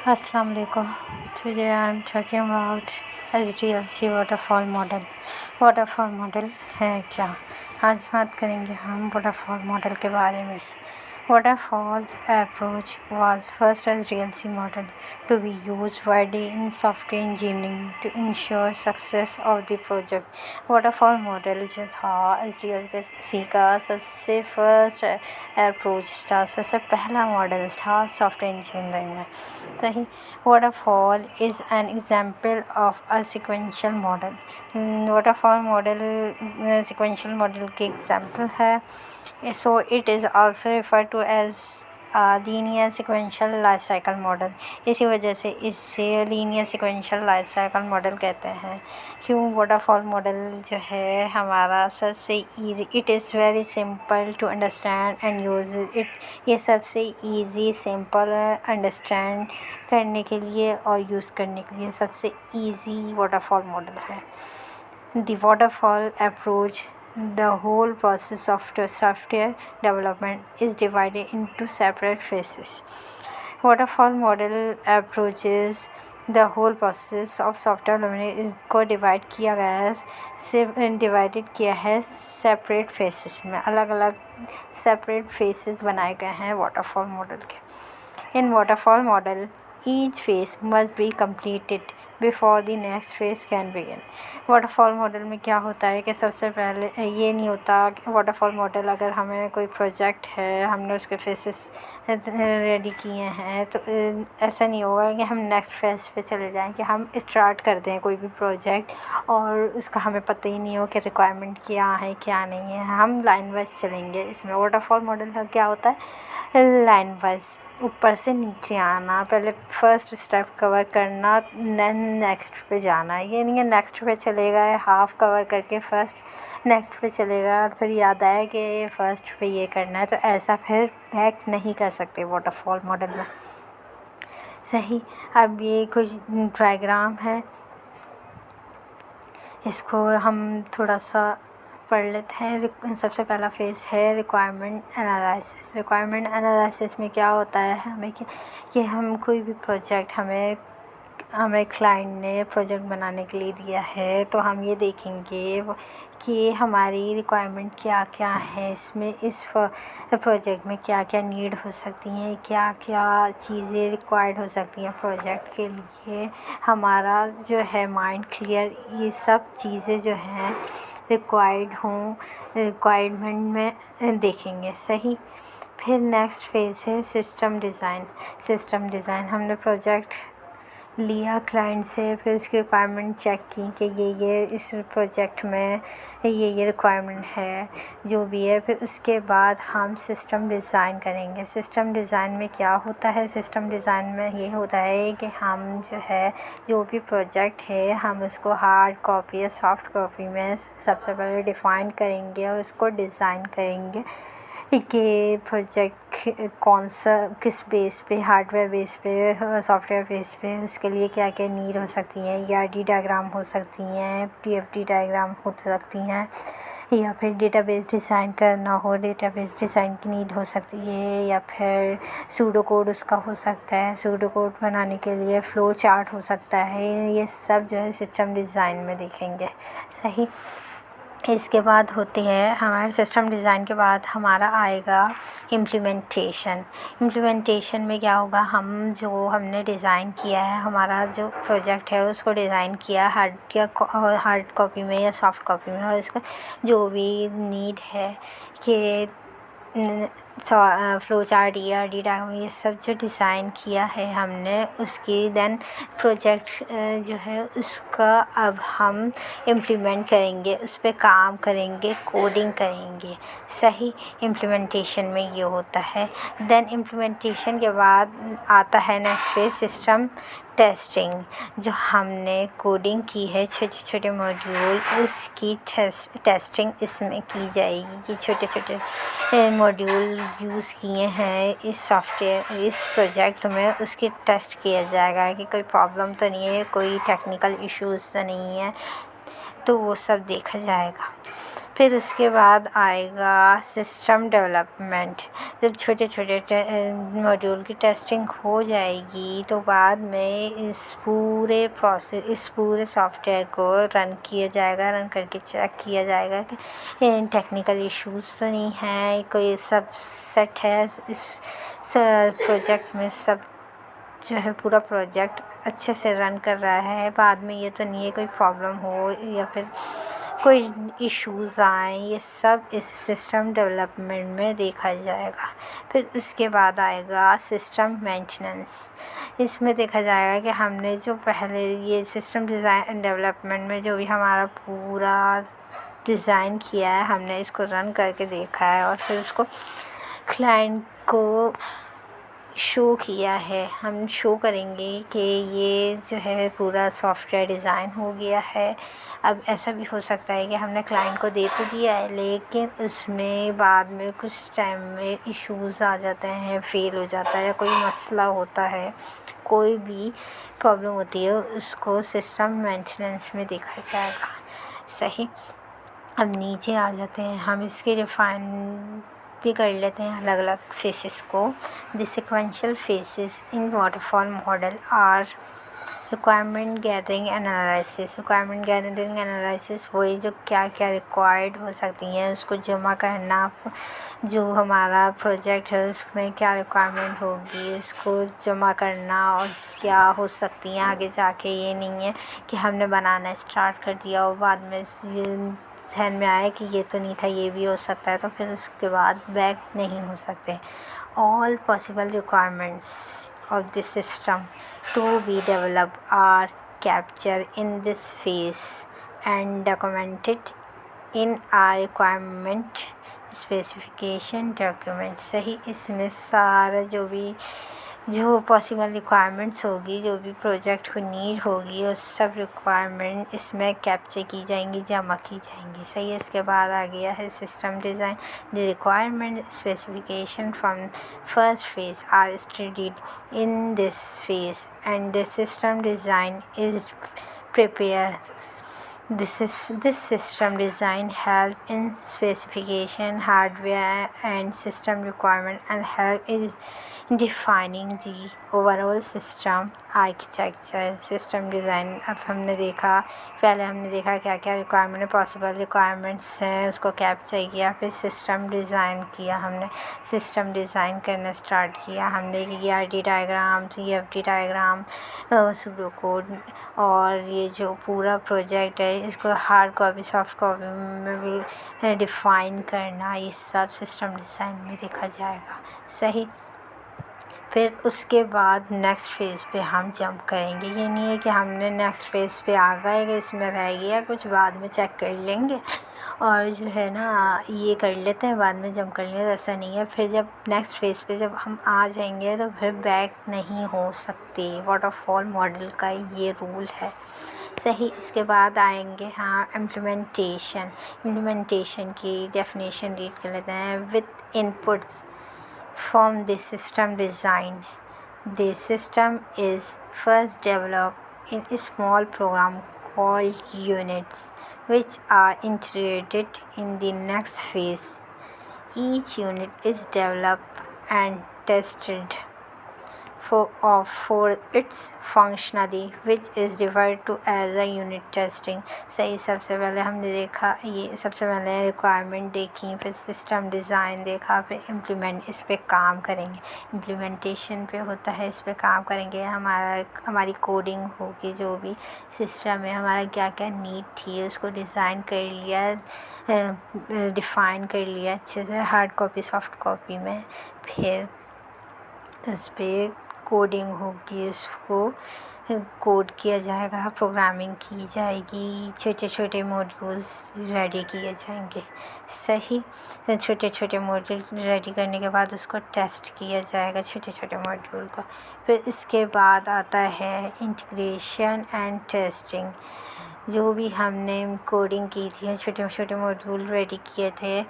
Assalamu alaikum. Today I am talking about SDLC waterfall model. waterfall model है क्या? आज बात करेंगे हम waterfall model के बारे में. Waterfall approach was first SDLC model to be used widely in software engineering to ensure success of the project. waterfall model जो था SDLC का सबसे फर्स्ट अप्रोच था, सबसे पहला मॉडल था सॉफ्टवेयर इंजीनियरिंग में. सही. waterfall is an example of a sequential model. waterfall model sequential model के example है. So it is also referred to as linear sequential life cycle model. इसी वजह से इसे linear sequential life cycle model कहते हैं. क्यों? waterfall model जो है हमारा सबसे easy, it is very simple to understand and use it. ये सबसे easy, simple understand करने के लिए और use करने के लिए सबसे easy waterfall model है. The waterfall approach, the whole process of the software development is divided into separate phases. waterfall model approaches the whole process of software development को डिवाइड किया गया है, सिर्फ डिवाइडेड किया है सेपरेट फेसेस में. अलग अलग सेपरेट फेसेस बनाए गए हैं वाटरफॉल मॉडल के. इन waterfall model each phase must be completed before the next phase can begin. Waterfall model में क्या होता है कि सबसे पहले ये नहीं होता कि वाटरफॉल मॉडल अगर हमें कोई प्रोजेक्ट है, हमने उसके फेसेस रेडी किए हैं, तो ऐसा नहीं होगा कि हम नेक्स्ट फेज पे चले जाएं, कि हम स्टार्ट कर दें कोई भी प्रोजेक्ट और उसका हमें पता ही नहीं हो कि रिक्वायरमेंट क्या है क्या नहीं है. हम लाइन वाइज चलेंगे. इसमें वाटरफॉल मॉडल का क्या होता है? लाइन वाइज, ऊपर से नीचे आना. पहले फर्स्ट स्टेप कवर करना, नेक्स्ट पे जाना. ये नहीं है नेक्स्ट पे चलेगा, हाफ कवर करके फर्स्ट नेक्स्ट पे चलेगा और फिर याद आया कि फर्स्ट पे ये करना है, तो ऐसा फिर बैक नहीं कर सकते वाटरफॉल मॉडल में. सही. अब ये कुछ डायग्राम है, इसको हम थोड़ा सा पढ़ लेते हैं. सबसे पहला फेज़ है रिक्वायरमेंट एनालिसिस. रिक्वायरमेंट एनालिसिस में क्या होता है हमें कि हम कोई भी प्रोजेक्ट हमें क्लाइंट ने प्रोजेक्ट बनाने के लिए दिया है, तो हम ये देखेंगे कि हमारी रिक्वायरमेंट क्या क्या है, इसमें इस प्रोजेक्ट में क्या क्या नीड हो सकती हैं, क्या क्या चीज़ें रिक्वायर्ड हो सकती हैं प्रोजेक्ट के लिए. हमारा जो है माइंड क्लियर, ये सब चीज़ें जो हैं रिक्वायरमेंट में देखेंगे. सही. फिर नेक्स्ट फेज़ है सिस्टम डिज़ाइन. सिस्टम डिज़ाइन, हमने प्रोजेक्ट लिया क्लाइंट से, फिर उसकी रिक्वायरमेंट चेक की कि ये इस प्रोजेक्ट में ये रिक्वायरमेंट है जो भी है. फिर उसके बाद हम सिस्टम डिज़ाइन करेंगे. सिस्टम डिज़ाइन में क्या होता है? सिस्टम डिज़ाइन में ये होता है कि हम जो भी प्रोजेक्ट है हम उसको हार्ड कॉपी या सॉफ्ट कॉपी में सबसे पहले डिफ़ाइन करेंगे और उसको डिज़ाइन करेंगे कि प्रोजेक्ट कौन सा, किस बेस पे, हार्डवेयर बेस पे, सॉफ्टवेयर बेस पे, उसके लिए क्या क्या नीड हो सकती हैं. ERD डायग्राम हो सकती हैं, TFD डायग्राम हो सकती हैं, या फिर डेटाबेस डिज़ाइन करना हो, डेटाबेस डिज़ाइन की नीड हो सकती है, या फिर सूडो कोड उसका हो सकता है. सूडो कोड बनाने के लिए फ़्लो चार्ट हो सकता है. ये सब जो है सिस्टम डिज़ाइन में देखेंगे. सही. इसके बाद होती है हमारे सिस्टम डिज़ाइन के बाद हमारा आएगा इम्प्लीमेंटेशन. इम्प्लीमेंटेशन में क्या होगा, हमने डिज़ाइन किया है, हमारा जो प्रोजेक्ट है उसको डिज़ाइन किया हार्ड कॉपी में या सॉफ्ट कॉपी में, और इसका जो भी नीड है कि फ़्लो चार्ट, ERD डायग्राम, ये सब जो डिज़ाइन किया है हमने, उसकी देन प्रोजेक्ट जो है उसका अब हम इम्प्लीमेंट करेंगे, उस पर काम करेंगे, कोडिंग करेंगे. सही. इम्प्लीमेंटेशन में ये होता है. देन इम्प्लीमेंटेशन के बाद आता है नेक्स्ट फेज सिस्टम टेस्टिंग. जो हमने कोडिंग की है छोटे छोटे मॉड्यूल, उसकी टेस्टिंग इसमें की जाएगी कि छोटे छोटे मॉड्यूल यूज़ किए हैं इस प्रोजेक्ट में, उसकी टेस्ट किया जाएगा कि कोई प्रॉब्लम तो नहीं है, कोई टेक्निकल इश्यूज़ तो नहीं है. तो वो सब देखा जाएगा। फिर उसके बाद आएगा सिस्टम डेवलपमेंट। जब छोटे छोटे मॉड्यूल की टेस्टिंग हो जाएगी तो बाद में इस पूरे सॉफ्टवेयर को रन किया जाएगा, रन करके चेक किया जाएगा कि टेक्निकल इश्यूज़ तो नहीं है, कोई सब सेट है इस प्रोजेक्ट में, सब जो है पूरा प्रोजेक्ट अच्छे से रन कर रहा है। बाद में ये तो नहीं है कोई प्रॉब्लम हो या फिर कोई इश्यूज़ आए, ये सब इस सिस्टम डेवलपमेंट में देखा जाएगा। फिर उसके बाद आएगा सिस्टम मेंटेनेंस। इसमें देखा जाएगा कि हमने जो पहले ये सिस्टम डिज़ाइन डेवलपमेंट में जो भी हमारा पूरा डिज़ाइन किया है, हमने इसको रन करके देखा है और फिर उसको क्लाइंट को शो किया है। हम शो करेंगे कि ये जो है पूरा सॉफ्टवेयर डिज़ाइन हो गया है। अब ऐसा भी हो सकता है कि हमने क्लाइंट को दे तो दिया है, लेकिन उसमें बाद में कुछ टाइम में इश्यूज़ आ जाते हैं, फेल हो जाता है या कोई मसला होता है, कोई भी प्रॉब्लम होती है, उसको सिस्टम मेंटेनेंस में देखा जाएगा। सही। अब नीचे आ जाते हैं, हम इसके डिफ़ाइन भी कर लेते हैं अलग अलग फेसेस को। The sequential phases in waterfall model are requirement gathering analysis. Requirement gathering analysis वही जो क्या क्या रिक्वायर्ड हो सकती हैं उसको जमा करना, जो हमारा प्रोजेक्ट है उसमें क्या रिक्वायरमेंट होगी उसको जमा करना और क्या हो सकती हैं आगे जाके। ये नहीं है कि हमने बनाना स्टार्ट कर दिया और बाद में ध्यान में आया कि ये तो नहीं था, ये भी हो सकता है, तो फिर उसके बाद बैक नहीं हो सकते। All possible requirements of the system to be developed are captured in this phase and documented in a requirement specification document। सही। इसमें सारा जो पॉसिबल रिक्वायरमेंट्स होगी, जो भी प्रोजेक्ट को नीड होगी, उस सब रिक्वायरमेंट इसमें कैप्चर की जाएंगी, जमा की जाएंगी। सही है। इसके बाद आ गया है system design. The requirement specification from first phase are studied in this phase and the system design is prepare. This system design help in specification hardware and system requirement and help in defining the overall system architecture। System design अब हमने देखा, पहले हमने देखा क्या क्या requirement possible requirements हैं, उसको कैप्चर किया, फिर सिस्टम डिज़ाइन किया। हमने सिस्टम डिज़ाइन करना स्टार्ट किया। हमने ERD diagram, CFD diagram, pseudo code और ये जो पूरा प्रोजेक्ट है इसको हार्ड कॉपी सॉफ्ट कॉपी में भी डिफ़ाइन करना, ये सब सिस्टम डिज़ाइन में देखा जाएगा। सही। फिर उसके बाद नेक्स्ट फेज़ पे हम जंप करेंगे। ये नहीं है कि हमने नेक्स्ट फेज़ पे आ गए, इसमें रह गया कुछ, बाद में चेक कर लेंगे और जो है ना ये कर लेते हैं, बाद में जंप कर लेंगे, ऐसा नहीं है। फिर जब नेक्स्ट फेज़ पे जब हम आ जाएंगे तो फिर बैक नहीं हो सकते। वाटरफॉल मॉडल का ये रूल है। सही। इसके बाद आएंगे इम्प्लीमेंटेशन की डेफिनेशन रीड कर लेते हैं। With inputs from the system design, the system is first developed in a small program called units, which are integrated in the next phase. Each unit is developed and tested for its functionality, which is referred to as a unit testing। सही। सबसे पहले हमने देखा, ये सबसे पहले requirement देखी, फिर सिस्टम डिज़ाइन देखा, फिर इम्प्लीमेंट, इस पे काम करेंगे। इम्प्लीमेंटेशन पे होता है, इस पे काम करेंगे। हमारी कोडिंग होगी, जो भी सिस्टम में हमारा क्या क्या नीड थी उसको डिज़ाइन कर लिया, डिफ़ाइन कर लिया अच्छे से हार्ड कॉपी सॉफ्ट कॉपी में। फिर उस पर कोडिंग होगी, उसको कोड किया जाएगा, प्रोग्रामिंग की जाएगी, छोटे छोटे मॉड्यूल्स रेडी किए जाएंगे। सही। छोटे छोटे मॉड्यूल रेडी करने के बाद उसको टेस्ट किया जाएगा, छोटे छोटे मॉड्यूल को। फिर इसके बाद आता है इंटीग्रेशन एंड टेस्टिंग। जो भी हमने कोडिंग की थी, छोटे छोटे मॉड्यूल रेडी किए थे,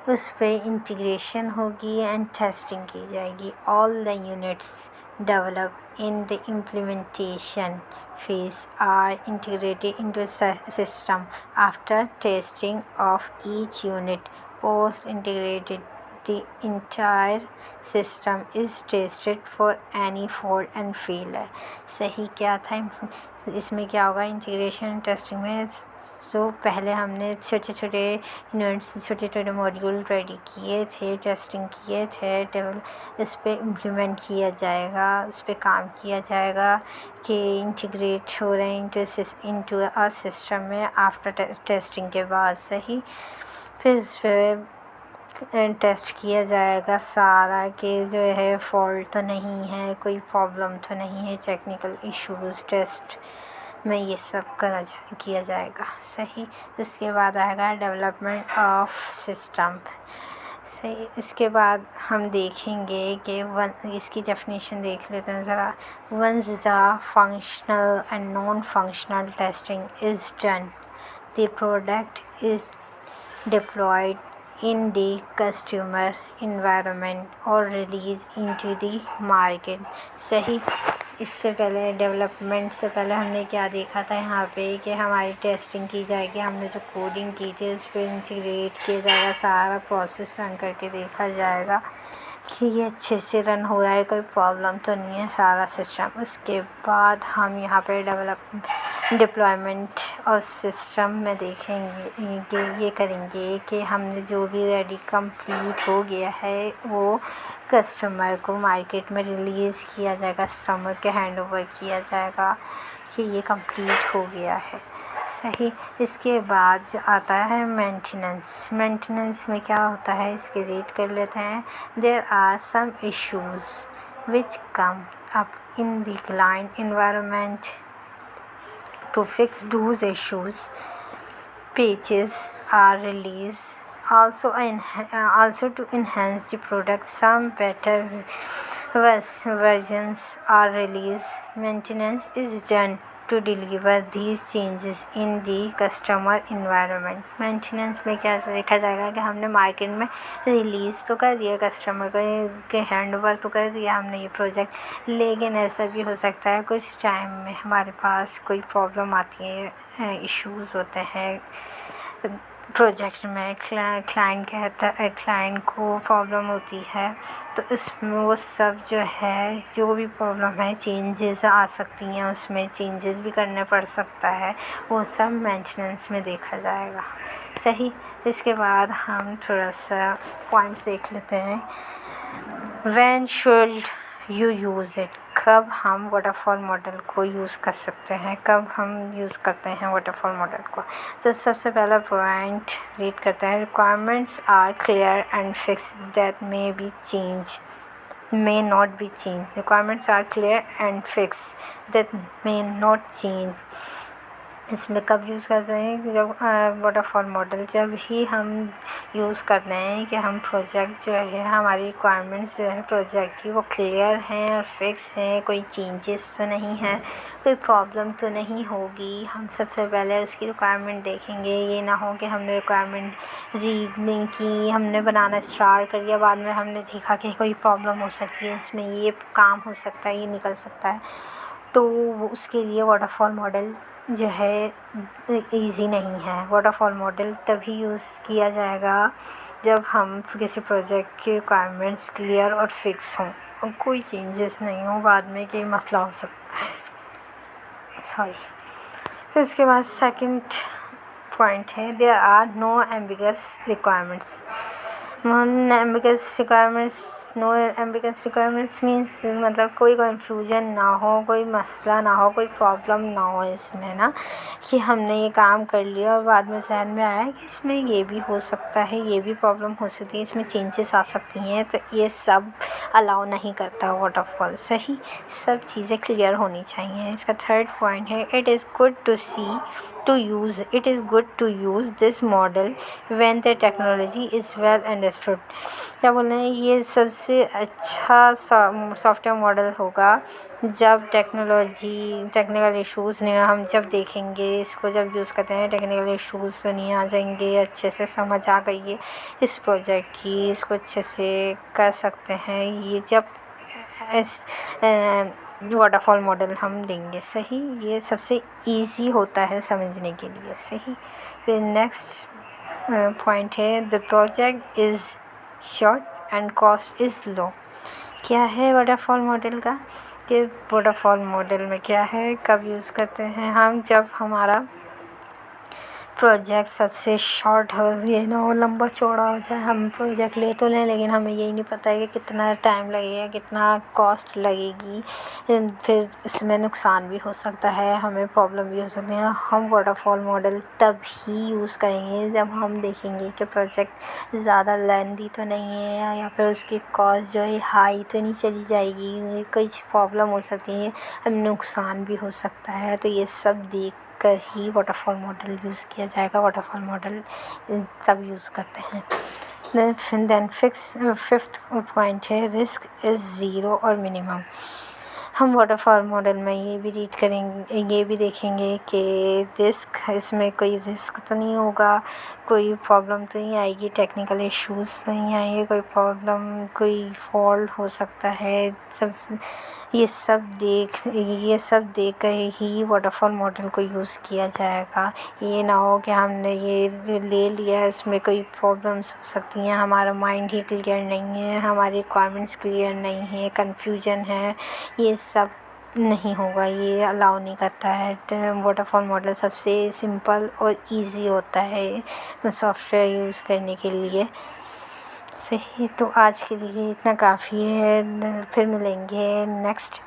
उस पे इंटीग्रेशन होगी एंड टेस्टिंग की जाएगी। All the units developed in the implementation phase are integrated into a system after testing of each unit. Post integrated, the entire system is tested for any fault and failure। सही क्या था इसमें? क्या होगा integration testing में? तो पहले हमने छोटे छोटे यूनिट्स, छोटे छोटे मॉड्यूल रेडी किए थे, टेस्टिंग किए थे, इस पर इम्प्लीमेंट किया जाएगा, उस पर काम किया जाएगा कि इंटीग्रेट हो रहे हैं इंटू अ सिस्टम में आफ्टर टेस्टिंग के बाद। सही, फिर उस पर टेस्ट किया जाएगा सारा कि जो है फॉल्ट तो नहीं है, कोई प्रॉब्लम तो नहीं है, टेक्निकल इश्यूज़ टेस्ट में ये सब किया जाएगा। सही, इसके बाद आएगा डेवलपमेंट ऑफ सिस्टम। सही, इसके बाद हम देखेंगे कि इसकी डेफिनेशन देख लेते हैं ज़रा। Once the functional and non functional testing is done, the product is deployed in the customer environment or release into the market। सही, इससे पहले डेवलपमेंट से पहले हमने क्या देखा था यहाँ पे कि हमारी टेस्टिंग की जाएगी, हमने जो कोडिंग की थी उस पर इंटीग्रेट किया जाएगा, सारा प्रोसेस रन करके देखा जाएगा कि ये अच्छे से रन हो रहा है, कोई प्रॉब्लम तो नहीं है सारा सिस्टम। उसके बाद हम यहाँ पे डिप्लॉयमेंट और सिस्टम में देखेंगे कि ये करेंगे कि हमने जो भी रेडी कंप्लीट हो गया है वो कस्टमर को मार्केट में रिलीज़ किया जाएगा, कस्टमर के हैंड ओवर किया जाएगा कि ये कंप्लीट हो गया है। सही, इसके बाद आता है मेंटेनेंस। मेंटेनेंस में क्या होता है इसके रीड कर लेते हैं। There are some issues which come up in the client environment. To fix those issues, patches are released. Also to enhance the product, some better versions are released. Maintenance is done to deliver these changes in the customer environment। Maintenance में क्या देखा जाएगा कि हमने market में release तो कर दिया, कस्टमर के हैंड ओवर तो कर दिया हमने ये प्रोजेक्ट, लेकिन ऐसा भी हो सकता है कुछ टाइम में हमारे पास कोई प्रॉब्लम आती है, इश्यूज़ होते हैं प्रोजेक्ट में, क्लाइंट को प्रॉब्लम होती है, तो इसमें वो सब जो है, जो भी प्रॉब्लम है, चेंजेस आ सकती हैं, उसमें चेंजेस भी करने पड़ सकता है, वो सब मेंटेनेंस में देखा जाएगा। सही, इसके बाद हम थोड़ा सा पॉइंट्स देख लेते हैं। When should you use it? कब हम वाटरफॉल मॉडल को यूज़ कर सकते हैं, कब हम यूज़ करते हैं वाटरफॉल मॉडल को? तो सबसे पहला पॉइंट रीड करते हैं। Requirements are clear and fix that may be change, may not be changed। requirements are clear and fixed that may not change। इसमें कब यूज़ करते हैं? जब वाटरफॉल मॉडल जब ही हम यूज़ करते हैं कि हम प्रोजेक्ट जो है, हमारी रिक्वायरमेंट्स जो है प्रोजेक्ट की वो क्लियर हैं और फिक्स हैं, कोई चेंजेस तो नहीं है, कोई प्रॉब्लम तो नहीं होगी। हम सबसे पहले उसकी रिक्वायरमेंट देखेंगे, ये ना हो कि हमने रिक्वायरमेंट रीड नहीं की, हमने बनाना स्टार्ट कर दिया, बाद में हमने देखा कि कोई प्रॉब्लम हो सकती है, इसमें ये काम हो सकता है, ये निकल सकता है, तो उसके लिए वाटरफॉल मॉडल जो है इजी नहीं है। वाटरफॉल मॉडल तभी यूज़ किया जाएगा जब हम किसी प्रोजेक्ट की रिक्वायरमेंट्स क्लियर और फिक्स हों और कोई चेंजेस नहीं हो, बाद में कोई मसला हो सकता है। फिर उसके बाद सेकंड पॉइंट है, there are no ambiguous requirements. No ambiguous requirements means मतलब कोई कन्फ्यूजन ना हो, कोई मसला ना हो, कोई प्रॉब्लम ना हो इसमें ना, कि हमने ये काम कर लिया और बाद में ज़हन में आया कि इसमें ये भी हो सकता है, ये भी प्रॉब्लम हो सकती है, इसमें चेंजेस आ सकती हैं, तो ये सब अलाउ नहीं करता वाटरफॉल। सही, सब चीज़ें क्लियर होनी चाहिए। इसका थर्ड पॉइंट है, it is good to use this model when the technology is well understood. क्या बोल रहे हैं? ये सबसे सबसे अच्छा सॉफ्टवेयर मॉडल होगा जब टेक्निकल इश्यूज़ नहीं, हम जब देखेंगे इसको, जब यूज़ करते हैं टेक्निकल इश्यूज़ तो नहीं आ जाएंगे, अच्छे से समझ आ गई है इस प्रोजेक्ट की, इसको अच्छे से कर सकते हैं। ये जब वाटरफॉल मॉडल हम देंगे, सही, ये सबसे इजी होता है समझने के लिए, सही। फिर नेक्स्ट पॉइंट है the project is short and cost is low. क्या है वाटरफॉल मॉडल का, कि वाटरफॉल मॉडल में क्या है, कब यूज़ करते हैं हम, जब हमारा प्रोजेक्ट सबसे शॉर्ट हो, ये ना हो लंबा चौड़ा हो जाए। हम प्रोजेक्ट ले तो लें लेकिन हमें यही नहीं पता है कि कितना टाइम लगेगा, कितना कॉस्ट लगेगी, फिर इसमें नुकसान भी हो सकता है, हमें प्रॉब्लम भी हो सकती है। हम वाटरफॉल मॉडल तब ही यूज़ करेंगे जब हम देखेंगे कि प्रोजेक्ट ज़्यादा लेंदी तो नहीं है, या फिर उसकी कॉस्ट जो है हाई तो नहीं चली जाएगी, कुछ प्रॉब्लम हो सकती है, हमें नुकसान भी हो सकता है। तो ये सब देख कर ही वाटरफॉल मॉडल यूज़ किया जाएगा। वाटरफॉल मॉडल तब यूज़ करते हैं। देन फिफ्थ पॉइंट है रिस्क इज़ ज़ीरो और मिनिमम। हम वाटरफॉल मॉडल में ये भी रीड करेंगे, ये भी देखेंगे कि रिस्क, इसमें कोई रिस्क तो नहीं होगा, कोई प्रॉब्लम तो नहीं आएगी, टेक्निकल इश्यूज़ तो नहीं आएंगे, कोई प्रॉब्लम, कोई फॉल्ट हो सकता है, सब ये सब देख कर ही वाटरफॉल मॉडल को यूज़ किया जाएगा। ये ना हो कि हमने ये ले लिया, इसमें कोई प्रॉब्लम्स हो सकती हैं, हमारा माइंड ही क्लियर नहीं है, हमारी रिक्वायरमेंट्स क्लियर नहीं है, कन्फ्यूजन है, ये सब नहीं होगा, ये अलाउ नहीं करता है। वाटरफॉल मॉडल सबसे सिंपल और इजी होता है सॉफ्टवेयर यूज़ करने के लिए, सही। तो आज के लिए इतना काफ़ी है, फिर मिलेंगे नेक्स्ट